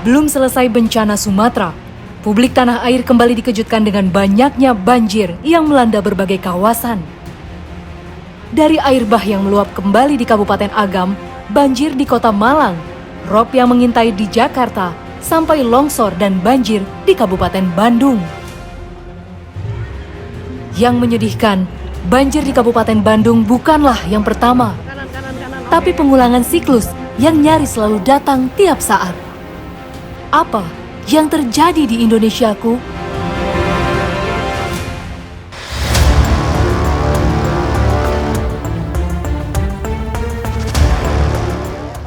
Belum selesai bencana Sumatera, publik tanah air kembali dikejutkan dengan banyaknya banjir yang melanda berbagai kawasan. Dari air bah yang meluap kembali di Kabupaten Agam, banjir di Kota Malang, rob yang mengintai di Jakarta, sampai longsor dan banjir di Kabupaten Bandung. Yang menyedihkan, banjir di Kabupaten Bandung bukanlah yang pertama, tapi pengulangan siklus yang nyaris selalu datang tiap saat. Apa yang terjadi di Indonesiaku?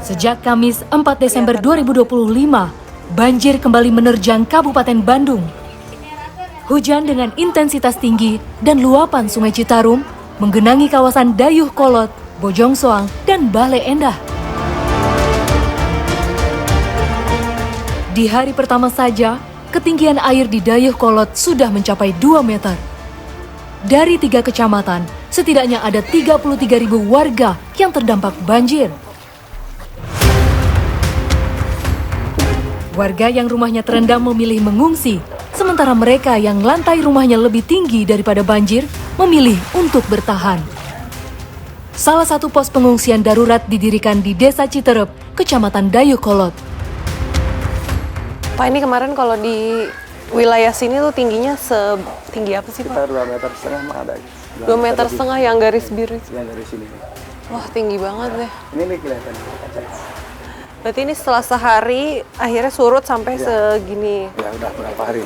Sejak Kamis 4 Desember 2025, banjir kembali menerjang Kabupaten Bandung. Hujan dengan intensitas tinggi dan luapan Sungai Citarum menggenangi kawasan Dayuh Kolot, Bojong Soang, dan Bale Endah. Di hari pertama saja, ketinggian air di Dayuh Kolot sudah mencapai 2 meter. Dari 3 kecamatan, setidaknya ada 33.000 warga yang terdampak banjir. Warga yang rumahnya terendam memilih mengungsi, sementara mereka yang lantai rumahnya lebih tinggi daripada banjir memilih untuk bertahan. Salah satu pos pengungsian darurat didirikan di Desa Citerep, Kecamatan Dayuh Kolot. Pak, ini kemarin kalau di wilayah sini tuh tingginya setinggi apa sih, Pak? Sekitar 2,5 meter ada. 2,5 meter yang garis biru. Yang dari sini. Wah, tinggi banget deh. Ini nih kelihatan kaca. Berarti ini setelah sehari akhirnya surut sampai segini. Ya udah berapa hari?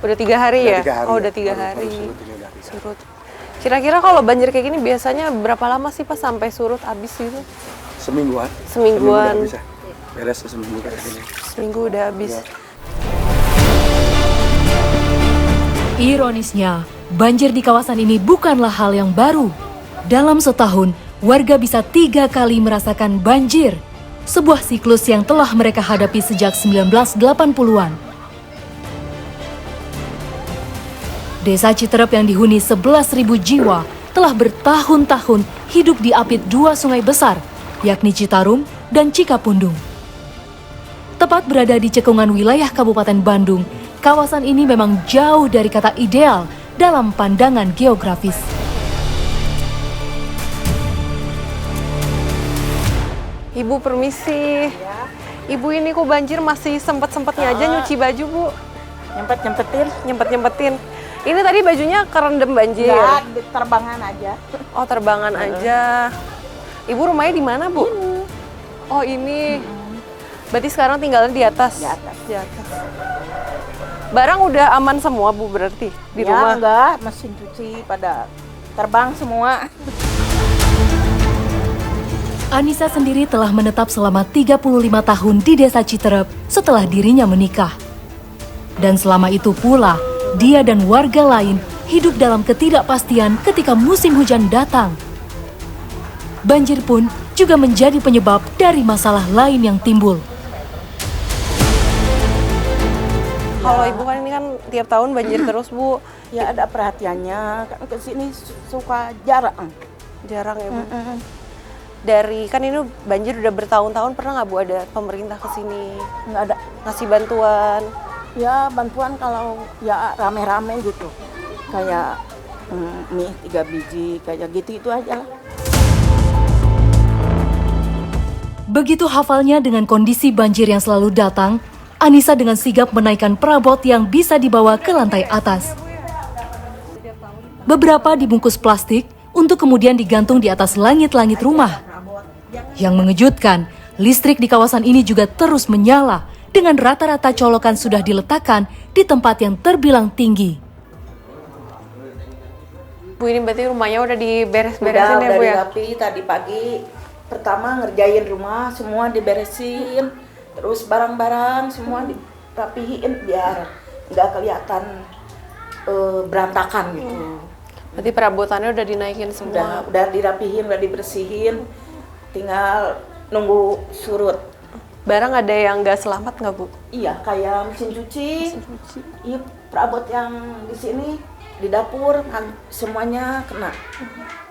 Udah 3 hari ya? Oh, udah 3 hari. Surut. Kira-kira kalau banjir kayak gini biasanya berapa lama sih, Pak, sampai surut habis gitu? Semingguan. Semingguan. Seminggu udah bisa. Beres seminggu kayak gini. Seminggu udah habis. Ya. Ironisnya, banjir di kawasan ini bukanlah hal yang baru. Dalam setahun, warga bisa 3 kali merasakan banjir. Sebuah siklus yang telah mereka hadapi sejak 1980-an. Desa Citerep yang dihuni 11.000 jiwa telah bertahun-tahun hidup diapit 2 sungai besar, yakni Citarum dan Cikapundung. Tepat berada di cekungan wilayah Kabupaten Bandung, kawasan ini memang jauh dari kata ideal dalam pandangan geografis. Ibu, permisi. Ibu, ini kok banjir masih sempet-sempetnya aja nyuci baju, Bu? Nyempet-nyempetin. Ini tadi bajunya kerendam banjir? Enggak, terbangan aja. Oh, terbangan aja. Ibu rumahnya di mana, Bu? Ini. Oh, ini. Berarti sekarang tinggalnya di atas? Di atas. Barang udah aman semua, Bu, berarti di rumah? Enggak, mesin cuci pada terbang semua. Anissa sendiri telah menetap selama 35 tahun di Desa Citerep setelah dirinya menikah. Dan selama itu pula, dia dan warga lain hidup dalam ketidakpastian ketika musim hujan datang. Banjir pun juga menjadi penyebab dari masalah lain yang timbul. Kalau Ibu kan ini kan tiap tahun banjir terus, Bu. Ya ada perhatiannya, kan ke sini suka jarang. Jarang ya, Bu. Dari kan ini banjir udah bertahun-tahun, pernah nggak, Bu, ada pemerintah ke sini Nggak ada. ngasih bantuan? Ya bantuan kalau ya rame-rame gitu. Kayak mie 3 biji, kayak gitu itu aja lah. Begitu hafalnya dengan kondisi banjir yang selalu datang, Anissa dengan sigap menaikkan perabot yang bisa dibawa ke lantai atas. Beberapa dibungkus plastik untuk kemudian digantung di atas langit-langit rumah. Yang mengejutkan, listrik di kawasan ini juga terus menyala dengan rata-rata colokan sudah diletakkan di tempat yang terbilang tinggi. Bu, ini berarti rumahnya udah diberes-beresin ya, Udah Bu, ya? dirapi tadi pagi. Pertama ngerjain rumah, semua diberesin. Terus barang-barang semua dirapihin biar nggak kelihatan berantakan gitu. Berarti perabotannya udah dinaikin semua? Udah dirapihin, udah dibersihin. Tinggal nunggu surut. Barang ada yang nggak selamat nggak, Bu? Iya, kayak mesin cuci. Iya, perabot yang di sini di dapur semuanya kena.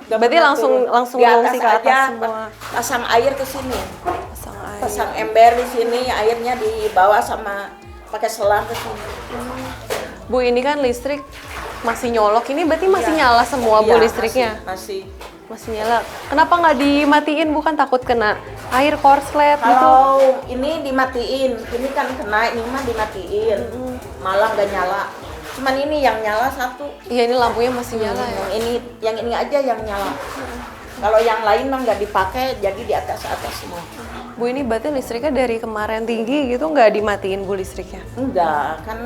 Berarti langsung di atas ngungsi ke atas aja, semua. pasang air ke sini. Pasang pasang ember di sini, airnya dibawa sama pakai selang ke sini. Bu, ini kan listrik masih nyolok. Ini berarti masih nyala semua Bu Iya, listriknya? Masih. Nyala. Kenapa nggak dimatiin? Bukan takut kena air korslet gitu? Kalau ini dimatiin, ini kan kena, ini mah dimatiin. Malah nggak nyala. Cuman ini yang nyala satu. Iya, ini lampunya masih nyala ya. Yang ini aja yang nyala. Kalau yang lain mah nggak dipakai, jadi di atas semua. Bu, ini berarti listriknya dari kemarin tinggi gitu nggak dimatiin Bu listriknya? Enggak, kan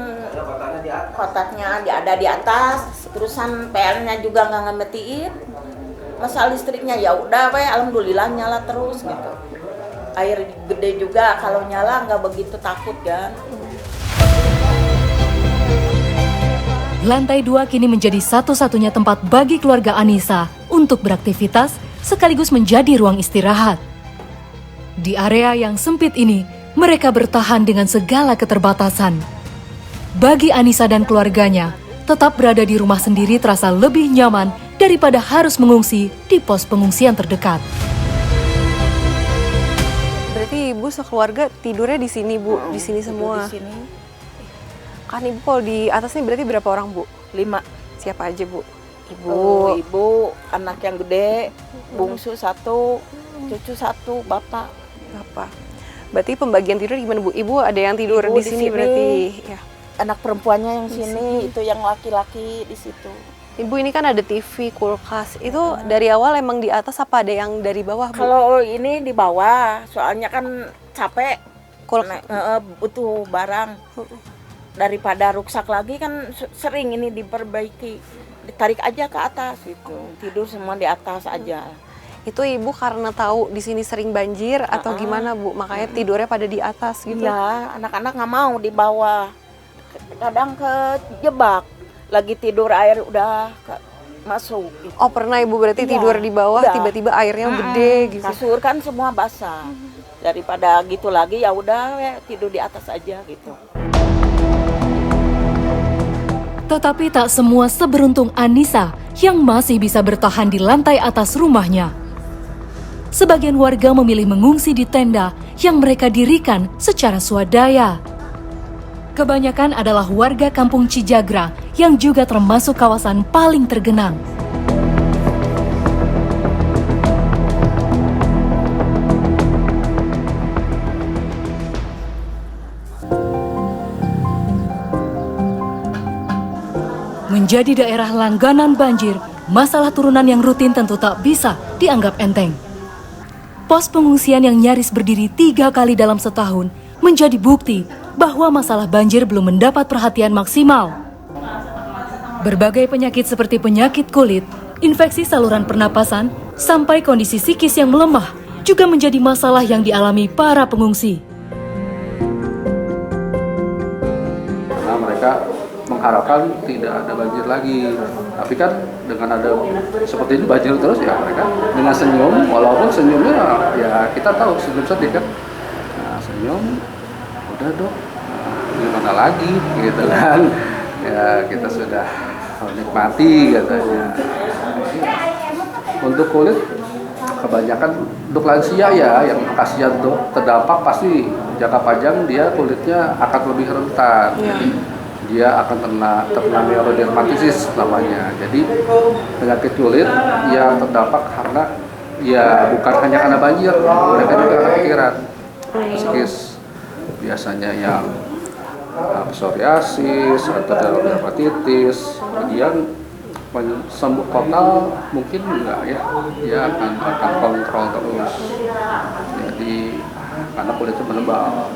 kotaknya ada di atas, terusan PL-nya juga nggak ngemetiin. Masa listriknya ya udah, alhamdulillah nyala terus gitu. Air gede juga, kalau nyala nggak begitu takut kan. Lantai 2 kini menjadi satu-satunya tempat bagi keluarga Anissa untuk beraktivitas sekaligus menjadi ruang istirahat. Di area yang sempit ini, mereka bertahan dengan segala keterbatasan. Bagi Anissa dan keluarganya, tetap berada di rumah sendiri terasa lebih nyaman daripada harus mengungsi di pos pengungsian terdekat. Berarti Ibu sekeluarga tidurnya di sini Bu, di sini semua. Di sini Kan Ibu kalau di atas nih berarti berapa orang Bu? 5. Siapa aja Bu? Ibu, anak yang gede, bungsu 1, cucu 1, bapak. Berarti pembagian tidur gimana Bu? Ibu ada yang tidur Ibu di sini berarti ya. Anak perempuannya yang sini, itu yang laki-laki di situ. Ibu, ini kan ada TV, kulkas. Itu dari awal emang di atas apa ada yang dari bawah Bu? Kalau ini di bawah, soalnya kan capek. Butuh barang. Daripada rusak lagi kan sering ini diperbaiki. Ditarik aja ke atas gitu. Tidur semua di atas aja. Itu Ibu karena tahu di sini sering banjir atau gimana Bu? Makanya tidurnya pada di atas gitu. Iya, anak-anak nggak mau di bawah. Kadang kejebak. Lagi tidur air udah masuk. Gitu. Oh, pernah Ibu berarti tidur di bawah tiba-tiba airnya gede gitu. Kasur kan semua basah. Daripada gitu lagi ya udah tidur di atas aja gitu. Tetapi tak semua seberuntung Anissa yang masih bisa bertahan di lantai atas rumahnya. Sebagian warga memilih mengungsi di tenda yang mereka dirikan secara swadaya. Kebanyakan adalah warga kampung Cijagra yang juga termasuk kawasan paling tergenang. Menjadi daerah langganan banjir, masalah turunan yang rutin tentu tak bisa dianggap enteng. Pos pengungsian yang nyaris berdiri 3 kali dalam setahun menjadi bukti bahwa masalah banjir belum mendapat perhatian maksimal. Berbagai penyakit seperti penyakit kulit, infeksi saluran pernapasan, sampai kondisi psikis yang melemah juga menjadi masalah yang dialami para pengungsi. Karena mereka mengharapkan tidak ada banjir lagi, tapi kan dengan ada seperti ini banjir terus ya mereka dengan senyum, walaupun senyumnya ya kita tahu senyum sedih kan, nah, senyum udah dong, gimana lagi gitu kan, ya kita sudah menikmati katanya. Untuk kulit kebanyakan untuk lansia ya yang kasihan tuh terdampak pasti jangka panjang dia kulitnya akan lebih rentan. Dia akan terkena neurodermatitis namanya. Jadi penyakit kulit yang terdampak karena ya bukan hanya karena banjir, mereka juga karena pikiran, psikis. Biasanya yang psoriasis atau dermatitis, kemudian sembuh total mungkin enggak ya, dia akan kontrol terus. Jadi karena kulitnya menebal.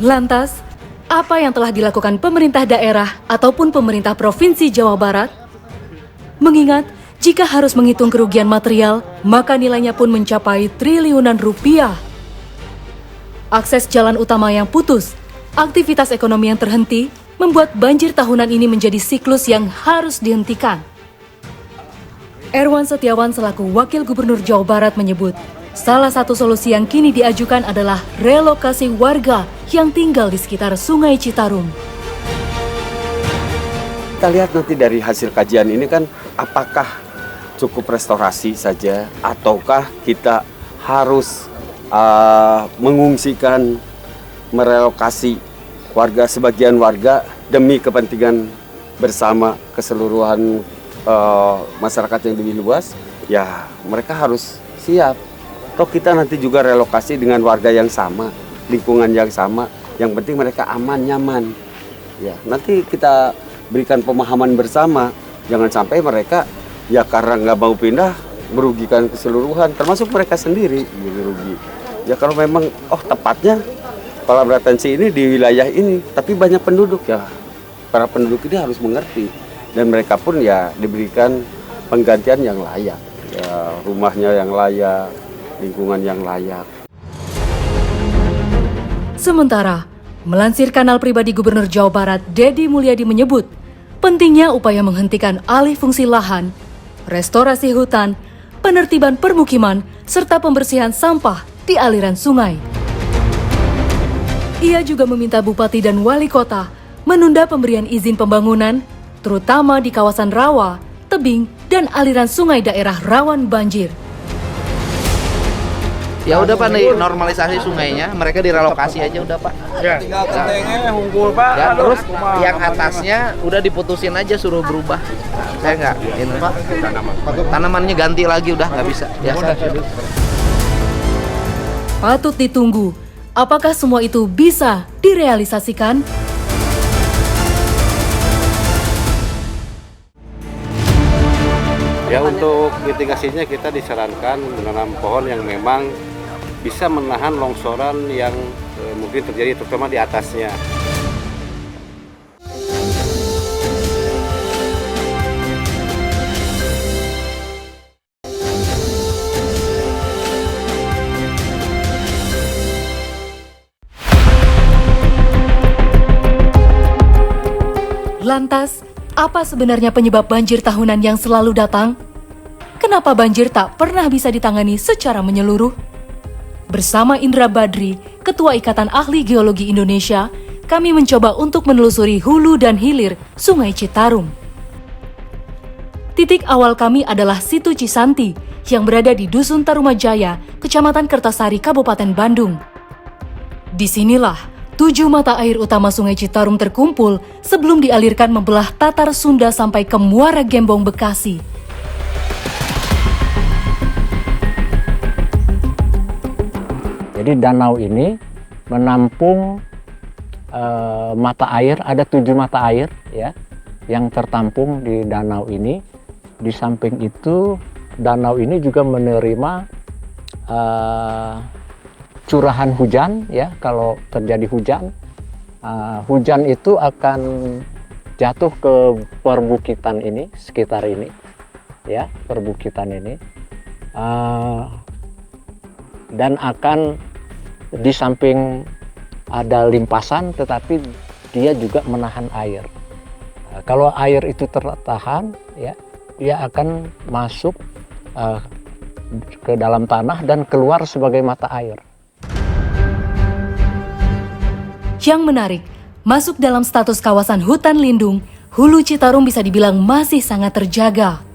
Lantas, apa yang telah dilakukan pemerintah daerah ataupun pemerintah Provinsi Jawa Barat? Mengingat, jika harus menghitung kerugian material, maka nilainya pun mencapai triliunan rupiah. Akses jalan utama yang putus, aktivitas ekonomi yang terhenti, membuat banjir tahunan ini menjadi siklus yang harus dihentikan. Erwan Setiawan selaku Wakil Gubernur Jawa Barat menyebut, salah satu solusi yang kini diajukan adalah relokasi warga yang tinggal di sekitar Sungai Citarum. Kita lihat nanti dari hasil kajian ini kan apakah cukup restorasi saja ataukah kita harus mengungsikan, merelokasi warga, sebagian warga demi kepentingan bersama keseluruhan masyarakat yang lebih luas, ya mereka harus siap. Toh kita nanti juga relokasi dengan warga yang sama, lingkungan yang sama, yang penting mereka aman, nyaman. Ya, nanti kita berikan pemahaman bersama, jangan sampai mereka ya karena nggak mau pindah merugikan keseluruhan, termasuk mereka sendiri rugi. Ya kalau memang tepatnya kepala retensi ini di wilayah ini, tapi banyak penduduk ya, para penduduk ini harus mengerti dan mereka pun ya diberikan penggantian yang layak, ya rumahnya yang layak, lingkungan yang layak. Sementara, melansir kanal pribadi Gubernur Jawa Barat, Deddy Mulyadi menyebut, pentingnya upaya menghentikan alih fungsi lahan, restorasi hutan, penertiban permukiman, serta pembersihan sampah di aliran sungai. Ia juga meminta Bupati dan Wali Kota menunda pemberian izin pembangunan, terutama di kawasan rawa, tebing, dan aliran sungai daerah rawan banjir. Ya udah Pak, normalisasi sungainya, mereka direlokasi aja udah Pak. Ya. Tinggal kentengnya unggul Pak. Ya, terus yang atasnya udah diputusin aja, suruh berubah. Saya nggak, ini Pak. Tanamannya ganti lagi udah nggak bisa. Ya. Patut ditunggu, apakah semua itu bisa direalisasikan? Ya, untuk mitigasinya kita disarankan menanam pohon yang memang bisa menahan longsoran yang mungkin terjadi terutama di atasnya. Lantas, apa sebenarnya penyebab banjir tahunan yang selalu datang? Kenapa banjir tak pernah bisa ditangani secara menyeluruh? Bersama Indra Badri, Ketua Ikatan Ahli Geologi Indonesia, kami mencoba untuk menelusuri hulu dan hilir Sungai Citarum. Titik awal kami adalah Situ Cisanti yang berada di Dusun Tarumajaya, Kecamatan Kertasari, Kabupaten Bandung. Disinilah 7 mata air utama Sungai Citarum terkumpul sebelum dialirkan membelah Tatar Sunda sampai ke Muara Gembong, Bekasi. Jadi danau ini menampung mata air, ada 7 mata air ya yang tertampung di danau ini. Di samping itu danau ini juga menerima curahan hujan ya. Kalau terjadi hujan, hujan itu akan jatuh ke perbukitan ini, sekitar ini ya, perbukitan ini, dan akan di samping ada limpasan, tetapi dia juga menahan air. Kalau air itu tertahan, ya, dia akan masuk ke dalam tanah dan keluar sebagai mata air. Yang menarik, masuk dalam status kawasan hutan lindung, Hulu Citarum bisa dibilang masih sangat terjaga.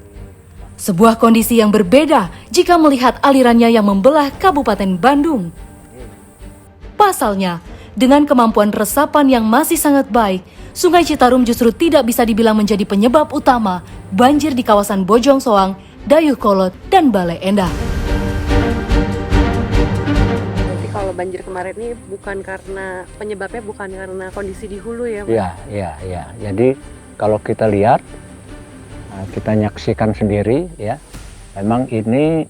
Sebuah kondisi yang berbeda jika melihat alirannya yang membelah Kabupaten Bandung. Pasalnya, dengan kemampuan resapan yang masih sangat baik, Sungai Citarum justru tidak bisa dibilang menjadi penyebab utama banjir di kawasan Bojong Soang, Dayeuhkolot, dan Bale Endah. Jadi kalau banjir kemarin ini penyebabnya bukan karena kondisi di hulu ya Pak? Iya. Jadi kalau kita lihat, kita nyaksikan sendiri ya, memang ini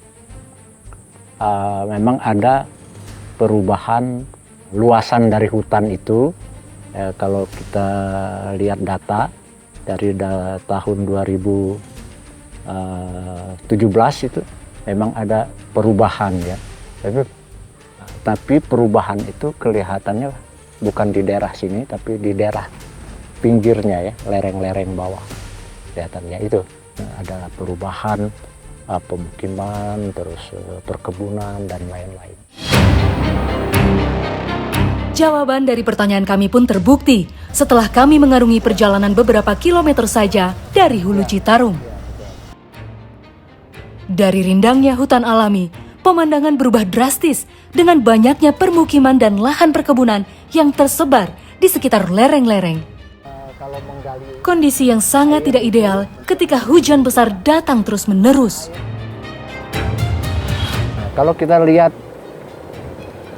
memang ada perubahan luasan dari hutan itu. Kalau kita lihat data dari tahun 2017 itu memang ada perubahan ya, tapi perubahan itu kelihatannya bukan di daerah sini tapi di daerah pinggirnya ya, lereng-lereng bawah kelihatannya itu ada perubahan pemukiman, terus perkebunan dan lain-lain. Jawaban dari pertanyaan kami pun terbukti setelah kami mengarungi perjalanan beberapa kilometer saja dari Hulu Citarum. Dari rindangnya hutan alami, pemandangan berubah drastis dengan banyaknya permukiman dan lahan perkebunan yang tersebar di sekitar lereng-lereng. Kondisi yang sangat tidak ideal ketika hujan besar datang terus-menerus. Kalau kita lihat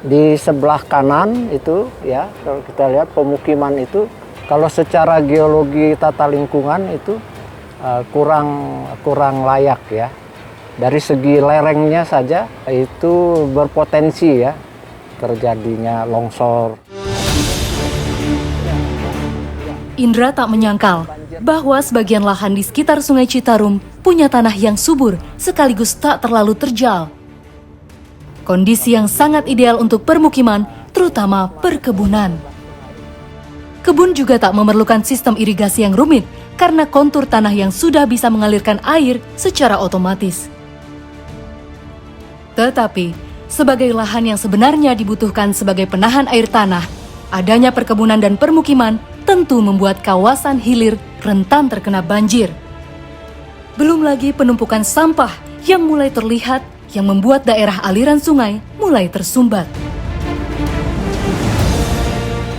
di sebelah kanan itu ya, kalau kita lihat pemukiman itu, kalau secara geologi tata lingkungan itu kurang layak ya. Dari segi lerengnya saja itu berpotensi ya terjadinya longsor. Indra tak menyangkal bahwa sebagian lahan di sekitar Sungai Citarum punya tanah yang subur sekaligus tak terlalu terjal. Kondisi yang sangat ideal untuk permukiman, terutama perkebunan. Kebun juga tak memerlukan sistem irigasi yang rumit karena kontur tanah yang sudah bisa mengalirkan air secara otomatis. Tetapi, sebagai lahan yang sebenarnya dibutuhkan sebagai penahan air tanah, adanya perkebunan dan permukiman tentu membuat kawasan hilir rentan terkena banjir. Belum lagi penumpukan sampah yang mulai terlihat yang membuat daerah aliran sungai mulai tersumbat.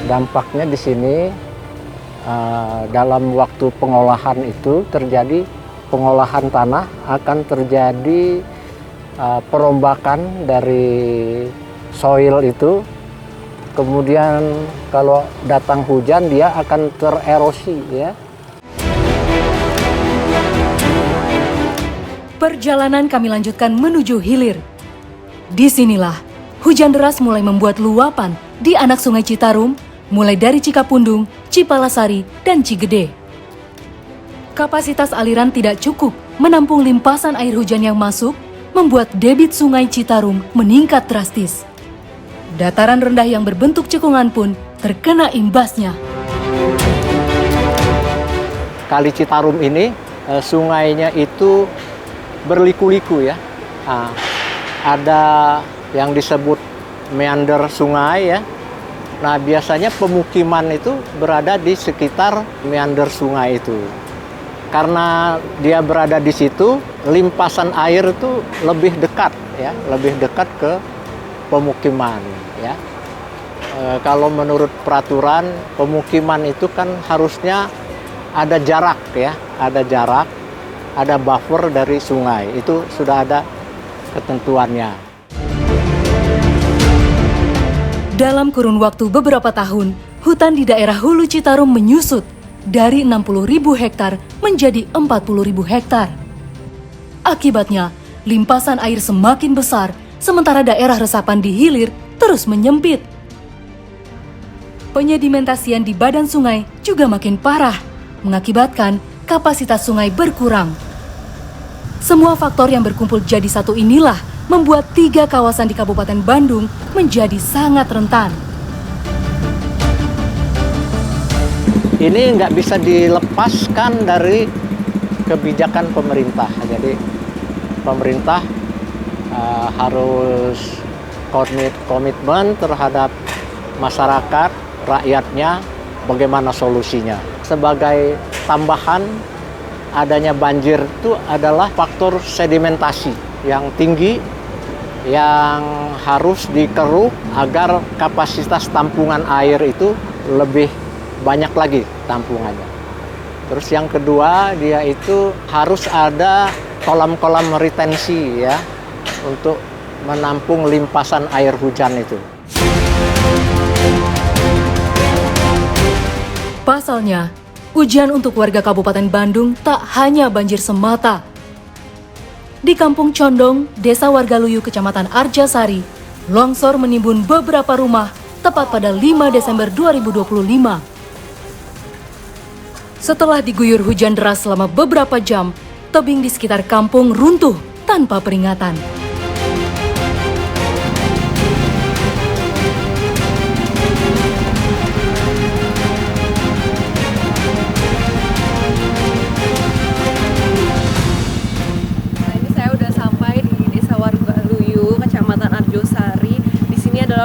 Dampaknya di sini dalam waktu pengolahan itu terjadi pengolahan tanah, akan terjadi perombakan dari soil itu. Kemudian kalau datang hujan dia akan tererosi ya. Perjalanan kami lanjutkan menuju hilir. Disinilah hujan deras mulai membuat luapan di anak Sungai Citarum, mulai dari Cikapundung, Cipalasari, dan Cigede. Kapasitas aliran tidak cukup menampung limpasan air hujan yang masuk, membuat debit Sungai Citarum meningkat drastis. Dataran rendah yang berbentuk cekungan pun terkena imbasnya. Kali Citarum ini sungainya itu berliku-liku ya. Ada yang disebut meander sungai ya. Nah, biasanya pemukiman itu berada di sekitar meander sungai itu. Karena dia berada di situ, limpasan air itu lebih dekat ya, lebih dekat ke pemukiman ya. Kalau menurut peraturan pemukiman itu kan harusnya ada jarak ya, ada jarak, ada buffer dari sungai. Itu sudah ada ketentuannya. Dalam kurun waktu beberapa tahun, hutan di daerah Hulu Citarum menyusut dari 60.000 hektar menjadi 40.000 hektar. Akibatnya, limpasan air semakin besar, sementara daerah resapan di hilir terus menyempit. Penyedimentasian di badan sungai juga makin parah, mengakibatkan kapasitas sungai berkurang. Semua faktor yang berkumpul jadi satu inilah membuat 3 kawasan di Kabupaten Bandung menjadi sangat rentan. Ini nggak bisa dilepaskan dari kebijakan pemerintah. Jadi pemerintah harus komitmen terhadap masyarakat, rakyatnya, bagaimana solusinya. Sebagai tambahan, adanya banjir itu adalah faktor sedimentasi yang tinggi yang harus dikeruk agar kapasitas tampungan air itu lebih banyak lagi tampungannya. Terus yang kedua, dia itu harus ada kolam-kolam retensi ya untuk menampung limpasan air hujan itu. Pasalnya, ujian untuk warga Kabupaten Bandung tak hanya banjir semata. Di Kampung Condong, Desa Wargaluyu, Kecamatan Arjasari, longsor menimbun beberapa rumah tepat pada 5 Desember 2025. Setelah diguyur hujan deras selama beberapa jam, tebing di sekitar kampung runtuh tanpa peringatan.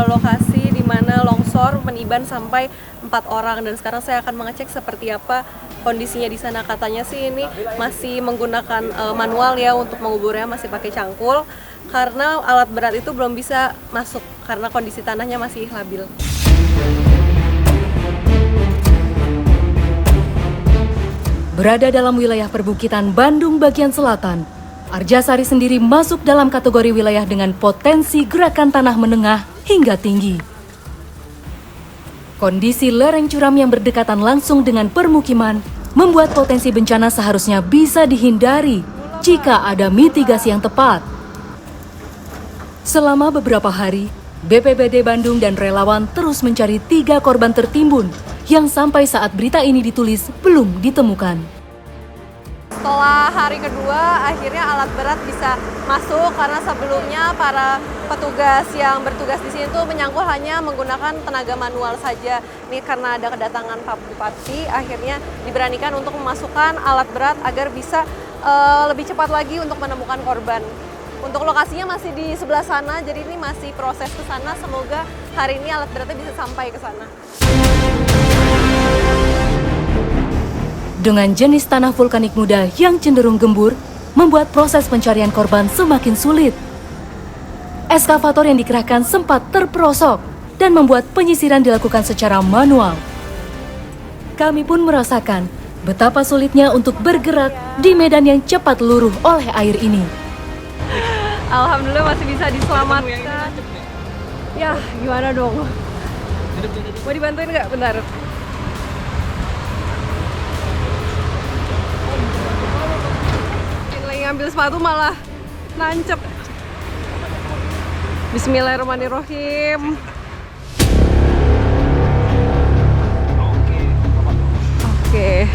Lokasi di mana longsor meniban sampai 4 orang, dan sekarang saya akan mengecek seperti apa kondisinya di sana. Katanya sih ini masih menggunakan manual ya untuk menguburnya, masih pakai cangkul karena alat berat itu belum bisa masuk karena kondisi tanahnya masih labil. Berada dalam wilayah perbukitan Bandung bagian selatan, Arjasari sendiri masuk dalam kategori wilayah dengan potensi gerakan tanah menengah hingga tinggi. Kondisi lereng curam yang berdekatan langsung dengan permukiman membuat potensi bencana seharusnya bisa dihindari jika ada mitigasi yang tepat. Selama beberapa hari, BPBD Bandung dan relawan terus mencari 3 korban tertimbun yang sampai saat berita ini ditulis belum ditemukan. Setelah hari kedua, akhirnya alat berat bisa masuk karena sebelumnya para petugas yang bertugas di sini tuh menyangkul hanya menggunakan tenaga manual saja. Ini karena ada kedatangan Pak Bupati, akhirnya diberanikan untuk memasukkan alat berat agar bisa lebih cepat lagi untuk menemukan korban. Untuk lokasinya masih di sebelah sana, jadi ini masih proses ke sana. Semoga hari ini alat beratnya bisa sampai ke sana. Dengan jenis tanah vulkanik muda yang cenderung gembur, membuat proses pencarian korban semakin sulit. Eskavator yang dikerahkan sempat terperosok dan membuat penyisiran dilakukan secara manual. Kami pun merasakan betapa sulitnya untuk bergerak di medan yang cepat luruh oleh air ini. Alhamdulillah masih bisa diselamatkan. Ya, gimana dong? Mau dibantuin nggak? Bentar. Ngambil sepatu malah nancep. Bismillahirrahmanirrahim. Oke.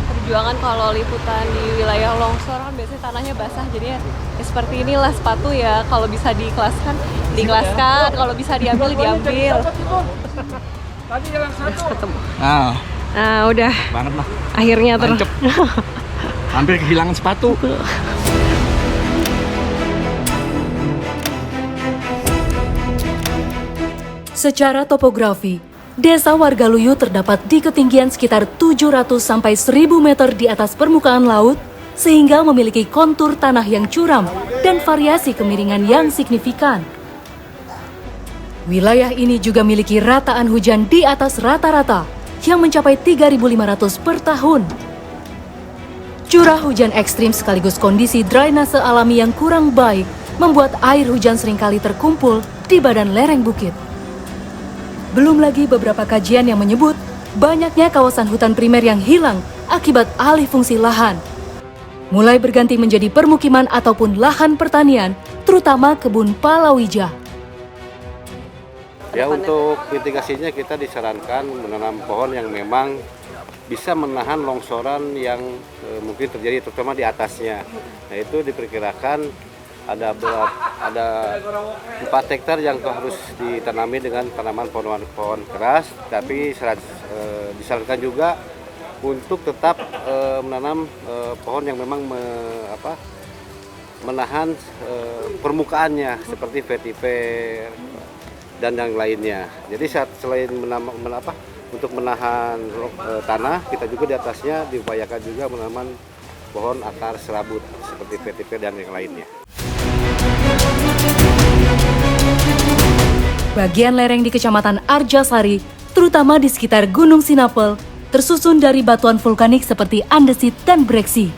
Perjuangan kalau liputan di wilayah longsor kan biasanya tanahnya basah, jadi ya seperti inilah sepatu ya. Kalau bisa diikhlaskan, kalau bisa diambil, diambil. Tadi jalan satu. Ketemu. Nah, udah. Banget lah. Akhirnya Hampir kehilangan sepatu. Secara topografi, Desa Wargaluyu terdapat di ketinggian sekitar 700 sampai 1000 meter di atas permukaan laut, sehingga memiliki kontur tanah yang curam dan variasi kemiringan yang signifikan. Wilayah ini juga memiliki rataan hujan di atas rata-rata yang mencapai 3.500 per tahun. Curah hujan ekstrim sekaligus kondisi drainase alami yang kurang baik membuat air hujan seringkali terkumpul di badan lereng bukit. Belum lagi beberapa kajian yang menyebut banyaknya kawasan hutan primer yang hilang akibat alih fungsi lahan, mulai berganti menjadi permukiman ataupun lahan pertanian, terutama kebun palawija. Ya, untuk mitigasinya kita disarankan menanam pohon yang memang bisa menahan longsoran yang mungkin terjadi terutama di atasnya. Nah, itu diperkirakan ada 4 hektar yang harus ditanami dengan tanaman pohon keras, tapi disarankan juga untuk tetap menanam pohon yang memang menahan permukaannya seperti vetiver dan yang lainnya. Jadi selain untuk menahan tanah, kita juga di atasnya diupayakan juga menanam pohon akar serabut seperti vetiver dan yang lainnya. Bagian lereng di Kecamatan Arjasari, terutama di sekitar Gunung Sinapel, tersusun dari batuan vulkanik seperti andesit dan breksi.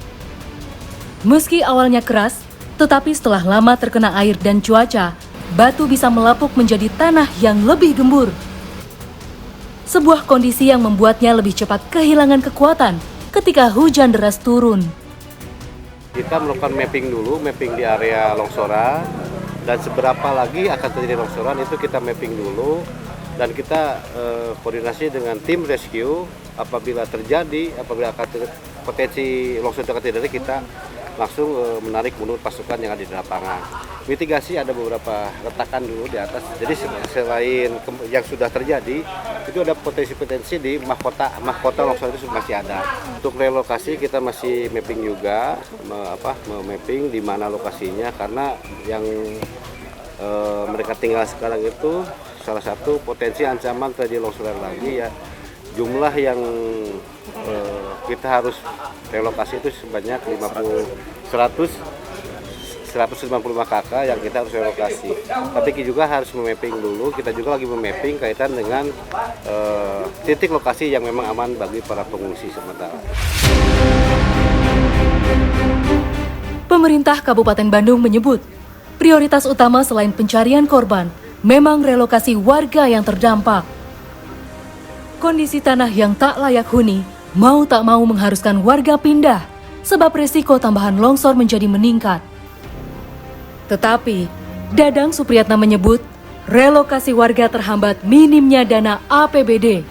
Meski awalnya keras, tetapi setelah lama terkena air dan cuaca, batu bisa melapuk menjadi tanah yang lebih gembur. Sebuah kondisi yang membuatnya lebih cepat kehilangan kekuatan ketika hujan deras turun. Kita melakukan mapping di area longsoran, dan seberapa lagi akan terjadi longsoran itu kita mapping dulu, dan kita koordinasi dengan tim rescue. Apabila akan potensi longsor terjadi, kita langsung menarik mundur pasukan yang ada di lapangan. Mitigasi ada beberapa retakan dulu di atas. Jadi selain yang sudah terjadi, itu ada potensi-potensi di mahkota longsor itu masih ada. Untuk relokasi kita masih mapping juga, mapping di mana lokasinya, karena yang mereka tinggal sekarang itu salah satu potensi ancaman terjadi longsoran lagi ya. Jumlah yang kita harus relokasi itu sebanyak 155 kakak yang kita harus relokasi. Tapi kita juga harus memapping dulu, kita juga lagi memapping kaitan dengan titik lokasi yang memang aman bagi para pengungsi sementara. Pemerintah Kabupaten Bandung menyebut, prioritas utama selain pencarian korban, memang relokasi warga yang terdampak. Kondisi tanah yang tak layak huni mau tak mau mengharuskan warga pindah, sebab resiko tambahan longsor menjadi meningkat. Tetapi, Dadang Supriyatna menyebut, relokasi warga terhambat minimnya dana APBD.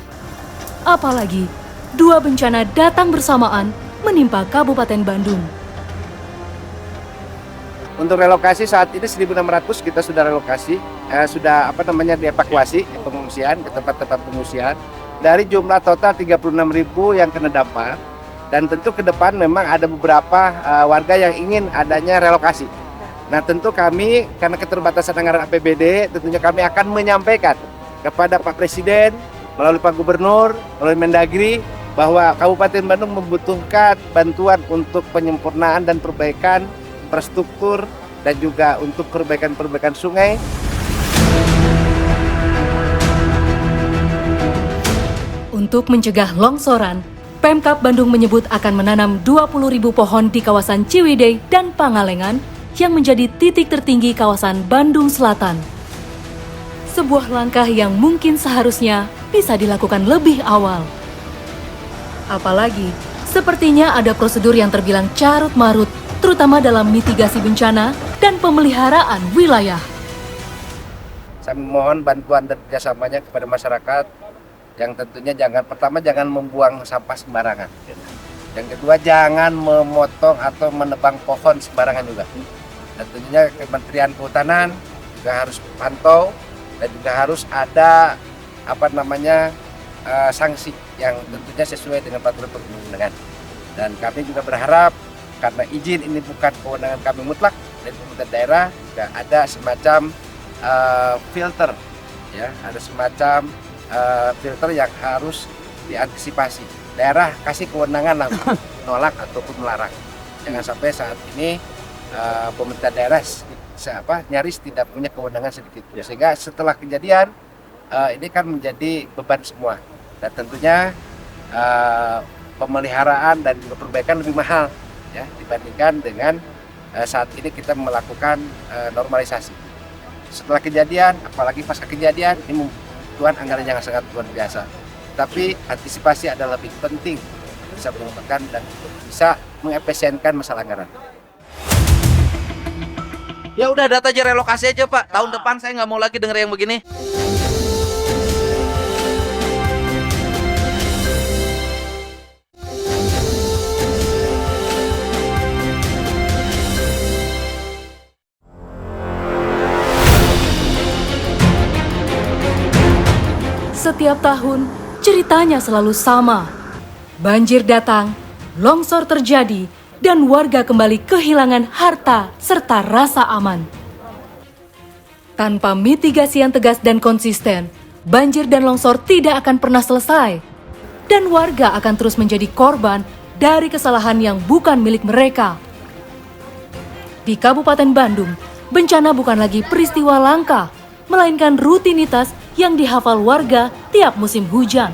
Apalagi, 2 bencana datang bersamaan menimpa Kabupaten Bandung. Untuk relokasi saat ini 1.600 kita sudah relokasi, sudah dievakuasi pengungsian ke tempat-tempat pengungsian. Dari jumlah total 36.000 yang kena dampak, dan tentu ke depan memang ada beberapa warga yang ingin adanya relokasi. Nah tentu kami, karena keterbatasan anggaran APBD, tentunya kami akan menyampaikan kepada Pak Presiden, melalui Pak Gubernur, melalui Mendagri, bahwa Kabupaten Bandung membutuhkan bantuan untuk penyempurnaan dan perbaikan infrastruktur, dan juga untuk perbaikan sungai. Untuk mencegah longsoran, Pemkab Bandung menyebut akan menanam 20.000 pohon di kawasan Ciwidey dan Pangalengan yang menjadi titik tertinggi kawasan Bandung Selatan. Sebuah langkah yang mungkin seharusnya bisa dilakukan lebih awal. Apalagi, sepertinya ada prosedur yang terbilang carut-marut, terutama dalam mitigasi bencana dan pemeliharaan wilayah. Saya mohon bantuan dan kerjasamanya kepada masyarakat, yang tentunya jangan membuang sampah sembarangan. Yang kedua, jangan memotong atau menebang pohon sembarangan juga. Dan tentunya Kementerian Kehutanan juga harus pantau, dan juga harus ada sanksi yang tentunya sesuai dengan peraturan perundang-undangan. Dan kami juga berharap, karena izin ini bukan kewenangan kami mutlak, dari pemerintah daerah juga ada semacam filter, ya, ada semacam filter yang harus diantisipasi. Daerah kasih kewenangan langsung menolak ataupun melarang. Jangan sampai saat ini pemerintah daerah nyaris tidak punya kewenangan sedikit. Sehingga setelah kejadian ini kan menjadi beban semua. Dan tentunya pemeliharaan dan juga perbaikan lebih mahal, ya, dibandingkan dengan saat ini kita melakukan normalisasi. Setelah kejadian, apalagi pasca kejadian, ini membutuhkan anggaran yang sangat luar biasa. Tapi antisipasi adalah lebih penting, bisa mengumpulkan dan bisa mengefisienkan masalah anggaran. Ya udah, data aja relokasi aja Pak. Tahun depan saya nggak mau lagi denger yang begini. Setiap tahun, ceritanya selalu sama. Banjir datang, longsor terjadi, dan warga kembali kehilangan harta serta rasa aman. Tanpa mitigasi yang tegas dan konsisten, banjir dan longsor tidak akan pernah selesai. Dan warga akan terus menjadi korban dari kesalahan yang bukan milik mereka. Di Kabupaten Bandung, bencana bukan lagi peristiwa langka, melainkan rutinitas yang dihafal warga tiap musim hujan.